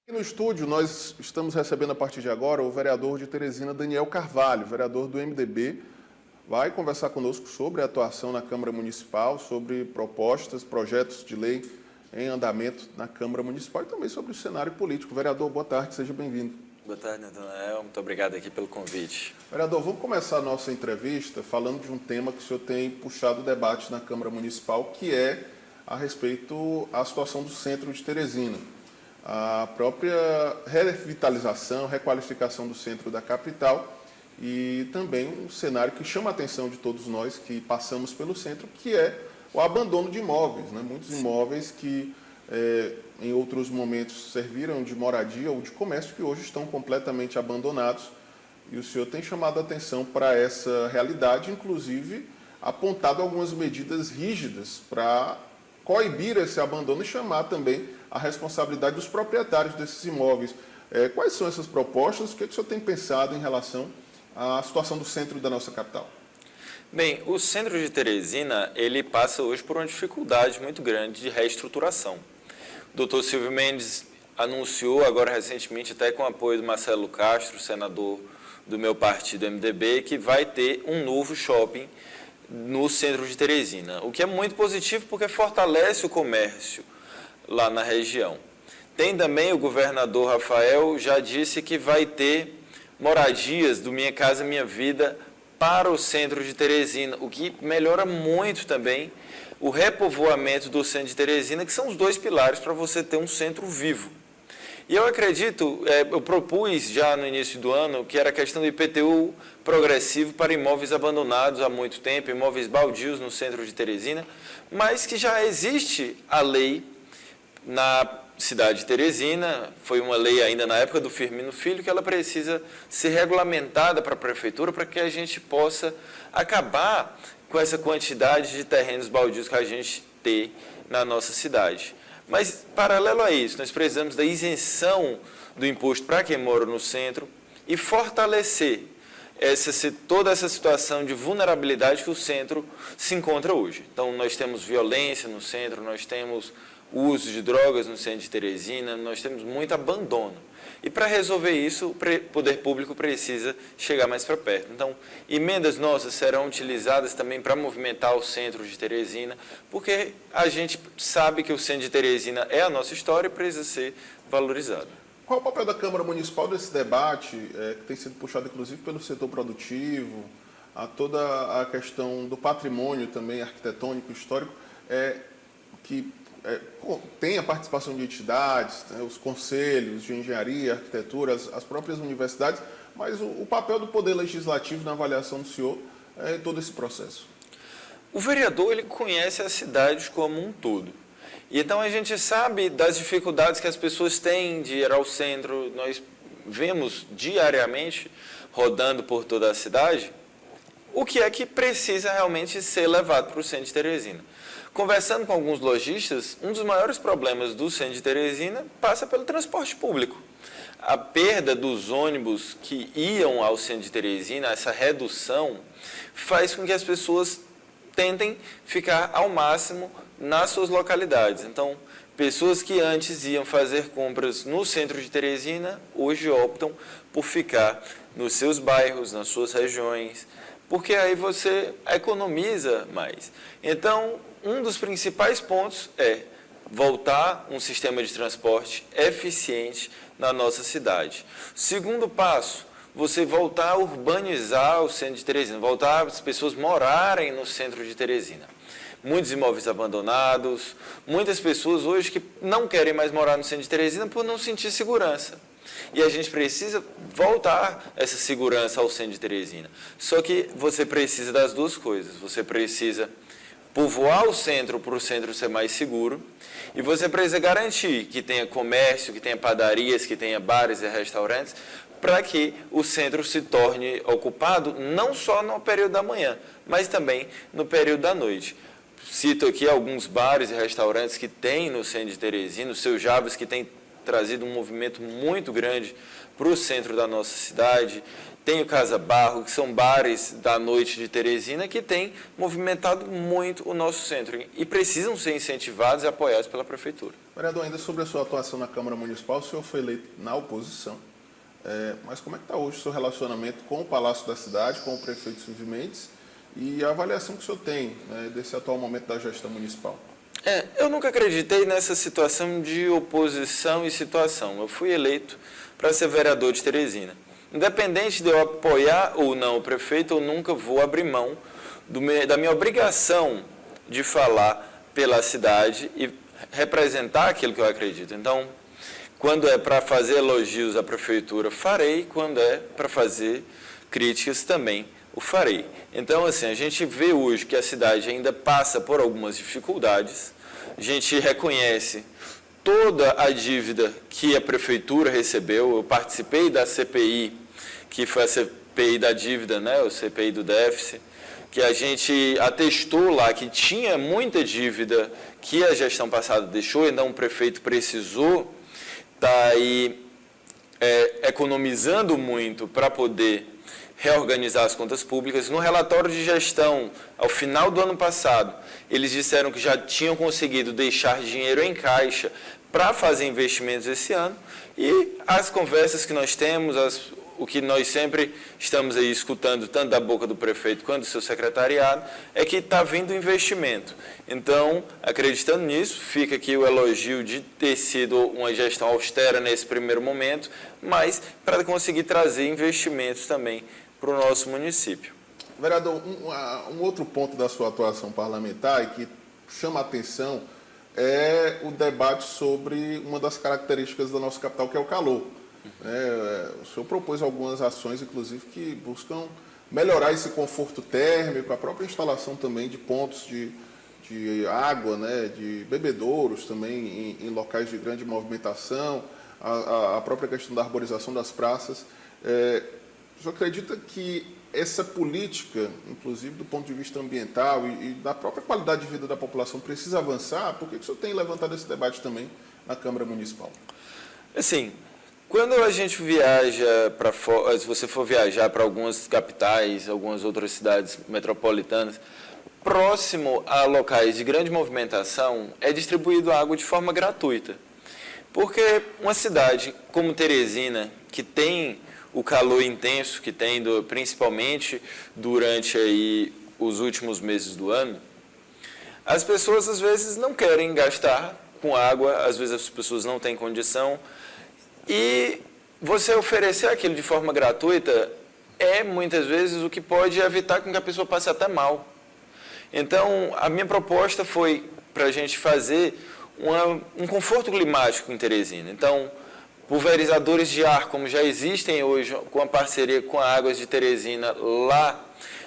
Aqui no estúdio, nós estamos recebendo a partir de agora o vereador de Teresina, Daniel Carvalho, vereador do MDB, vai conversar conosco sobre a atuação na Câmara Municipal, sobre propostas, projetos de lei em andamento na Câmara Municipal e também sobre o cenário político. Vereador, boa tarde, seja bem-vindo. Boa tarde, Natanael. Muito obrigado aqui pelo convite. Vereador, vamos começar a nossa entrevista falando de um tema que o senhor tem puxado o debate na Câmara Municipal, que é a respeito à situação do centro de Teresina. A própria revitalização, requalificação do centro da capital e também um cenário que chama a atenção de todos nós que passamos pelo centro, que é o abandono de imóveis, né? Muitos imóveis que em outros momentos serviram de moradia ou de comércio que hoje estão completamente abandonados. E o senhor tem chamado a atenção para essa realidade, inclusive apontado algumas medidas rígidas para coibir esse abandono e chamar também a responsabilidade dos proprietários desses imóveis. Quais são essas propostas? O que o senhor tem pensado em relação à situação do centro da nossa capital? Bem, o centro de Teresina, ele passa hoje por uma dificuldade muito grande de reestruturação. O Dr. Silvio Mendes anunciou agora recentemente, até com o apoio do Marcelo Castro, senador do meu partido MDB, que vai ter um novo shopping no centro de Teresina, o que é muito positivo porque fortalece o comércio lá na região. Tem também o governador Rafael já disse que vai ter moradias do Minha Casa Minha Vida para o centro de Teresina, o que melhora muito também o repovoamento do centro de Teresina, que são os dois pilares para você ter um centro vivo. E eu acredito, eu propus já no início do ano, que era a questão do IPTU progressivo para imóveis abandonados há muito tempo, imóveis baldios no centro de Teresina, mas que já existe a lei na cidade de Teresina, foi uma lei ainda na época do Firmino Filho, que ela precisa ser regulamentada para a prefeitura para que a gente possa acabar com essa quantidade de terrenos baldios que a gente tem na nossa cidade. Mas, paralelo a isso, nós precisamos da isenção do imposto para quem mora no centro e fortalecer toda essa situação de vulnerabilidade que o centro se encontra hoje. Então, nós temos violência no centro, nós temos o uso de drogas no centro de Teresina, nós temos muito abandono. E para resolver isso, o poder público precisa chegar mais para perto. Então, emendas nossas serão utilizadas também para movimentar o centro de Teresina, porque a gente sabe que o centro de Teresina é a nossa história e precisa ser valorizado. Qual o papel da Câmara Municipal nesse debate, que tem sido puxado inclusive pelo setor produtivo, a toda a questão do patrimônio também arquitetônico, histórico, que tem a participação de entidades, né, os conselhos de engenharia, arquitetura, as próprias universidades, mas o papel do Poder Legislativo na avaliação do senhor em todo esse processo? O vereador, ele conhece a cidade como um todo. E então a gente sabe das dificuldades que as pessoas têm de ir ao centro. Nós vemos diariamente, rodando por toda a cidade, o que é que precisa realmente ser levado para o centro de Teresina. Conversando com alguns lojistas, um dos maiores problemas do centro de Teresina passa pelo transporte público. A perda dos ônibus que iam ao centro de Teresina, essa redução, faz com que as pessoas tentem ficar ao máximo nas suas localidades. Então, pessoas que antes iam fazer compras no centro de Teresina, hoje optam por ficar nos seus bairros, nas suas regiões, porque aí você economiza mais. Então, um dos principais pontos é voltar um sistema de transporte eficiente na nossa cidade. Segundo passo, você voltar a urbanizar o centro de Teresina, voltar as pessoas morarem no centro de Teresina. Muitos imóveis abandonados, muitas pessoas hoje que não querem mais morar no centro de Teresina por não sentir segurança. E a gente precisa voltar essa segurança ao centro de Teresina. Só que você precisa das duas coisas. Você precisa povoar o centro para o centro ser mais seguro e você precisa garantir que tenha comércio, que tenha padarias, que tenha bares e restaurantes para que o centro se torne ocupado não só no período da manhã, mas também no período da noite. Cito aqui alguns bares e restaurantes que tem no centro de Teresina, o Seu Jabas, que tem trazido um movimento muito grande para o centro da nossa cidade. Tem o Casa Barro, que são bares da noite de Teresina, que tem movimentado muito o nosso centro e precisam ser incentivados e apoiados pela Prefeitura. Vereador, ainda sobre a sua atuação na Câmara Municipal, o senhor foi eleito na oposição. Mas como é que está hoje o seu relacionamento com o Palácio da Cidade, com o prefeito Silvio Mendes e a avaliação que o senhor tem, né, desse atual momento da gestão municipal? Eu nunca acreditei nessa situação de oposição e situação. Eu fui eleito para ser vereador de Teresina. Independente de eu apoiar ou não o prefeito, eu nunca vou abrir mão da minha obrigação de falar pela cidade e representar aquilo que eu acredito. Então, quando é para fazer elogios à prefeitura, farei. Quando é para fazer críticas, também o farei. Então, assim, a gente vê hoje que a cidade ainda passa por algumas dificuldades. A gente reconhece toda a dívida que a prefeitura recebeu. Eu participei da CPI, que foi a CPI da dívida, né, o CPI do déficit, que a gente atestou lá que tinha muita dívida que a gestão passada deixou, então o prefeito precisou estar aí economizando muito para poder reorganizar as contas públicas. No relatório de gestão, ao final do ano passado, eles disseram que já tinham conseguido deixar dinheiro em caixa para fazer investimentos esse ano, e as conversas que nós temos, o que nós sempre estamos aí escutando, tanto da boca do prefeito quanto do seu secretariado, é que está vindo investimento. Então, acreditando nisso, fica aqui o elogio de ter sido uma gestão austera nesse primeiro momento, mas para conseguir trazer investimentos também para o nosso município. Vereador, um outro ponto da sua atuação parlamentar e que chama a atenção é o debate sobre uma das características da nossa capital, que é o calor. O senhor propôs algumas ações, inclusive, que buscam melhorar esse conforto térmico, a própria instalação também de pontos de água, né, de bebedouros também em locais de grande movimentação, a própria questão da arborização das praças. O senhor acredita que essa política, inclusive do ponto de vista ambiental e da própria qualidade de vida da população, precisa avançar? Por que o senhor tem levantado esse debate também na Câmara Municipal? Assim, quando a gente viaja para fora, se você for viajar para algumas capitais, algumas outras cidades metropolitanas, próximo a locais de grande movimentação, é distribuído água de forma gratuita. Porque uma cidade como Teresina, que tem o calor intenso que tem, principalmente durante aí os últimos meses do ano, as pessoas às vezes não querem gastar com água, às vezes as pessoas não têm condição, e você oferecer aquilo de forma gratuita é muitas vezes o que pode evitar com que a pessoa passe até mal. Então, a minha proposta foi para a gente fazer um conforto climático em Teresina. Então, pulverizadores de ar, como já existem hoje, com a parceria com a Águas de Teresina, lá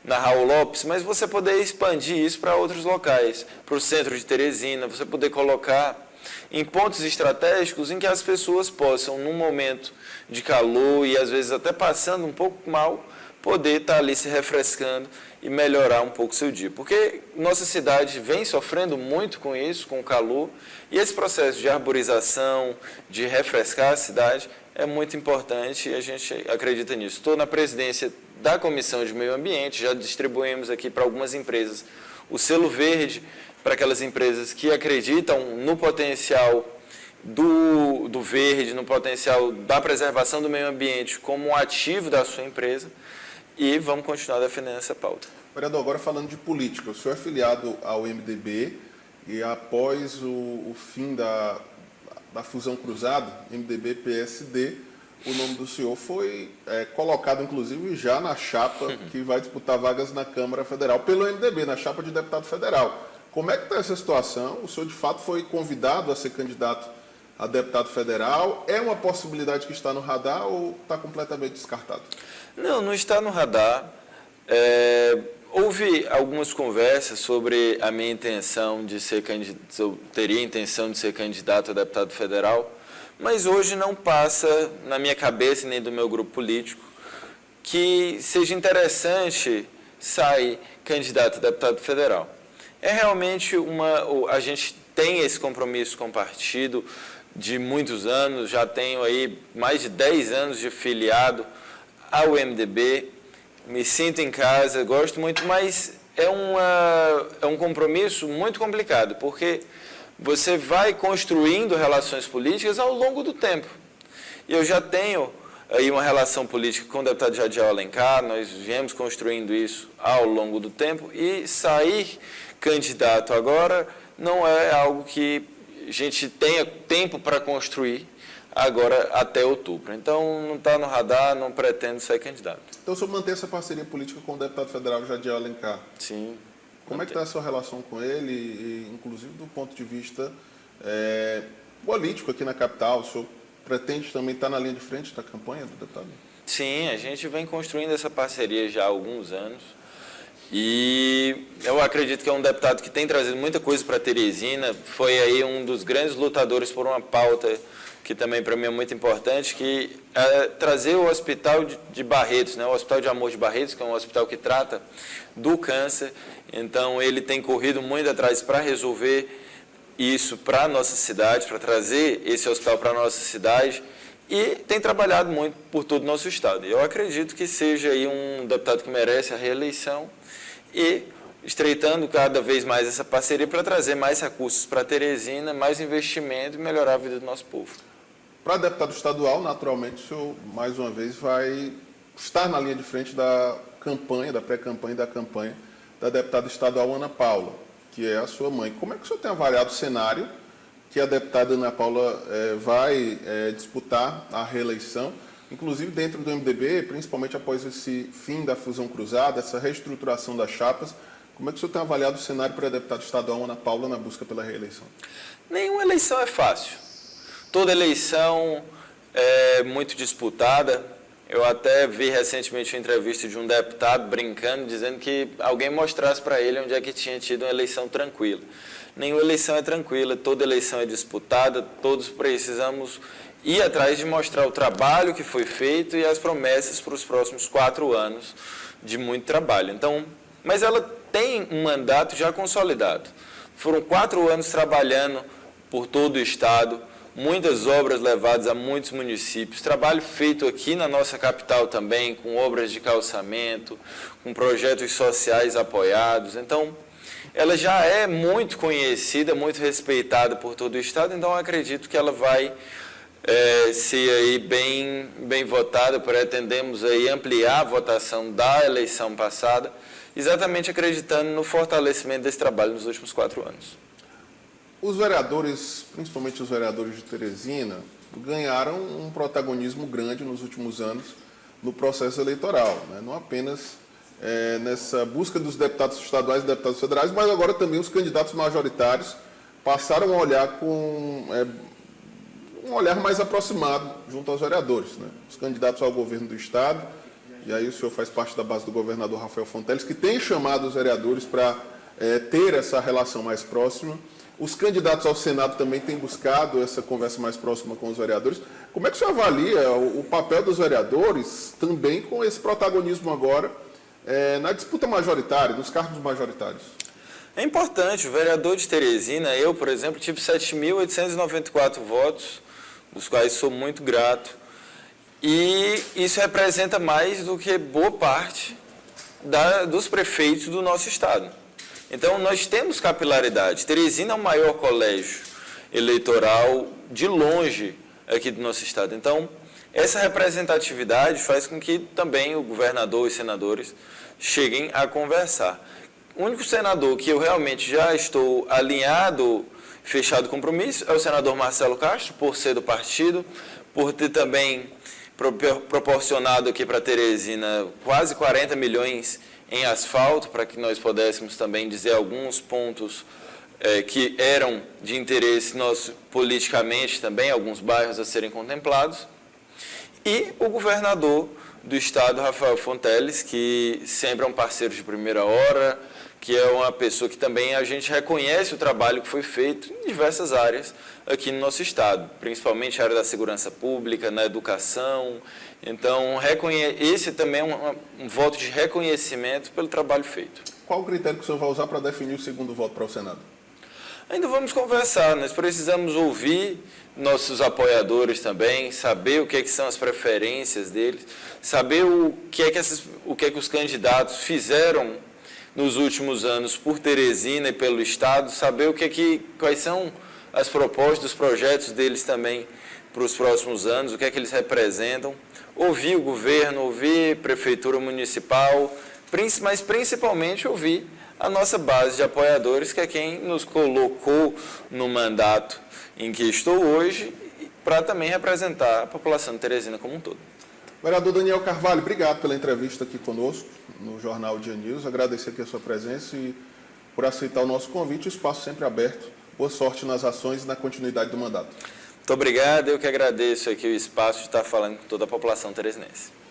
na Raul Lopes, mas você poder expandir isso para outros locais, para o centro de Teresina, você poder colocar em pontos estratégicos em que as pessoas possam, num momento de calor e às vezes até passando um pouco mal, poder estar ali se refrescando e melhorar um pouco o seu dia. Porque nossa cidade vem sofrendo muito com isso, com o calor, e esse processo de arborização, de refrescar a cidade, é muito importante e a gente acredita nisso. Estou na presidência da Comissão de Meio Ambiente, já distribuímos aqui para algumas empresas o selo verde, para aquelas empresas que acreditam no potencial do verde, no potencial da preservação do meio ambiente como um ativo da sua empresa, e vamos continuar defendendo essa pauta. Vereador, agora falando de política, o senhor é filiado ao MDB e após o fim da fusão cruzada, MDB-PSD, o nome do senhor foi colocado, inclusive, já na chapa que vai disputar vagas na Câmara Federal pelo MDB, na chapa de deputado federal. Como é que está essa situação? O senhor, de fato, foi convidado a ser candidato a deputado federal? É uma possibilidade que está no radar ou está completamente descartado? Não, não está no radar. Houve algumas conversas sobre a minha intenção de ser candidato, se eu teria intenção de ser candidato a deputado federal, mas hoje não passa na minha cabeça nem do meu grupo político que seja interessante sair candidato a deputado federal. É realmente a gente tem esse compromisso com o partido de muitos anos, já tenho aí mais de 10 anos de filiado ao MDB, me sinto em casa, gosto muito, mas é um compromisso muito complicado, porque você vai construindo relações políticas ao longo do tempo. E eu já tenho aí uma relação política com o deputado Jadiel Alencar, nós viemos construindo isso ao longo do tempo, e sair candidato agora não é algo que a gente tenha tempo para construir agora até outubro. Então, não está no radar, não pretendo ser candidato. Então, o senhor mantém essa parceria política com o deputado federal Jadiel Alencar? Sim. Como é que está a sua relação com ele, e, inclusive do ponto de vista político aqui na capital? O senhor pretende também estar na linha de frente da campanha do deputado? Sim, a gente vem construindo essa parceria já há alguns anos. E eu acredito que é um deputado que tem trazido muita coisa para Teresina. Foi aí um dos grandes lutadores por uma pauta que também para mim é muito importante, que é trazer o Hospital de Barretos, né? O Hospital de Amor de Barretos, que é um hospital que trata do câncer. Então, ele tem corrido muito atrás para resolver isso para a nossa cidade, para trazer esse hospital para a nossa cidade, e tem trabalhado muito por todo o nosso estado. Eu acredito que seja aí um deputado que merece a reeleição, e estreitando cada vez mais essa parceria para trazer mais recursos para Teresina, mais investimento e melhorar a vida do nosso povo. Para deputado estadual, naturalmente, o senhor, mais uma vez, vai estar na linha de frente da campanha, da pré-campanha e da campanha da deputada estadual Ana Paula, que é a sua mãe. Como é que o senhor tem avaliado o cenário que a deputada Ana Paula vai disputar a reeleição, inclusive dentro do MDB, principalmente após esse fim da fusão cruzada, essa reestruturação das chapas? Como é que o senhor tem avaliado o cenário para a deputada estadual Ana Paula na busca pela reeleição? Nenhuma eleição é fácil. Toda eleição é muito disputada. Eu até vi recentemente uma entrevista de um deputado brincando, dizendo que alguém mostrasse para ele onde é que tinha tido uma eleição tranquila. Nenhuma eleição é tranquila, toda eleição é disputada, todos precisamos ir atrás de mostrar o trabalho que foi feito e as promessas para os próximos 4 anos de muito trabalho. Então, mas ela tem um mandato já consolidado. Foram 4 anos trabalhando por todo o estado, muitas obras levadas a muitos municípios, trabalho feito aqui na nossa capital também, com obras de calçamento, com projetos sociais apoiados. Então, ela já é muito conhecida, muito respeitada por todo o estado, então acredito que ela vai ser aí bem votada. Pretendemos aí ampliar a votação da eleição passada, exatamente acreditando no fortalecimento desse trabalho nos últimos 4 anos. Os vereadores, principalmente os vereadores de Teresina, ganharam um protagonismo grande nos últimos anos no processo eleitoral, né? Não apenas nessa busca dos deputados estaduais e deputados federais, mas agora também os candidatos majoritários passaram a olhar com um olhar mais aproximado junto aos vereadores, né? Os candidatos ao governo do estado, e aí o senhor faz parte da base do governador Rafael Fonteles, que tem chamado os vereadores para ter essa relação mais próxima. Os candidatos ao Senado também têm buscado essa conversa mais próxima com os vereadores. Como é que o senhor avalia o papel dos vereadores também com esse protagonismo agora na disputa majoritária, nos cargos majoritários? É importante. O vereador de Teresina, eu, por exemplo, tive 7.894 votos, dos quais sou muito grato. E isso representa mais do que boa parte dos prefeitos do nosso estado. Então, nós temos capilaridade. Teresina é o maior colégio eleitoral de longe aqui do nosso estado. Então, essa representatividade faz com que também o governador e os senadores cheguem a conversar. O único senador que eu realmente já estou alinhado, fechado compromisso, é o senador Marcelo Castro, por ser do partido, por ter também proporcionado aqui para Teresina quase 40 milhões em asfalto, para que nós pudéssemos também dizer alguns pontos que eram de interesse nosso politicamente também, alguns bairros a serem contemplados. E o governador do estado, Rafael Fonteles, que sempre é um parceiro de primeira hora, que é uma pessoa que também a gente reconhece o trabalho que foi feito em diversas áreas aqui no nosso estado, principalmente a área da segurança pública, na educação. Então, esse também é um voto de reconhecimento pelo trabalho feito. Qual o critério que o senhor vai usar para definir o segundo voto para o Senado? Ainda vamos conversar, nós precisamos ouvir nossos apoiadores também, saber o que, que são as preferências deles, saber o que é que os candidatos fizeram nos últimos anos por Teresina e pelo Estado, saber quais são as propostas, os projetos deles também para os próximos anos, o que é que eles representam, ouvir o governo, ouvir a prefeitura municipal, mas principalmente ouvir a nossa base de apoiadores, que é quem nos colocou no mandato em que estou hoje, para também representar a população de Teresina como um todo. Vereador Daniel Carvalho, obrigado pela entrevista aqui conosco no Jornal Dia News. Agradecer aqui a sua presença e por aceitar o nosso convite. O espaço sempre aberto. Boa sorte nas ações e na continuidade do mandato. Muito obrigado. Eu que agradeço aqui o espaço de estar falando com toda a população teresinense.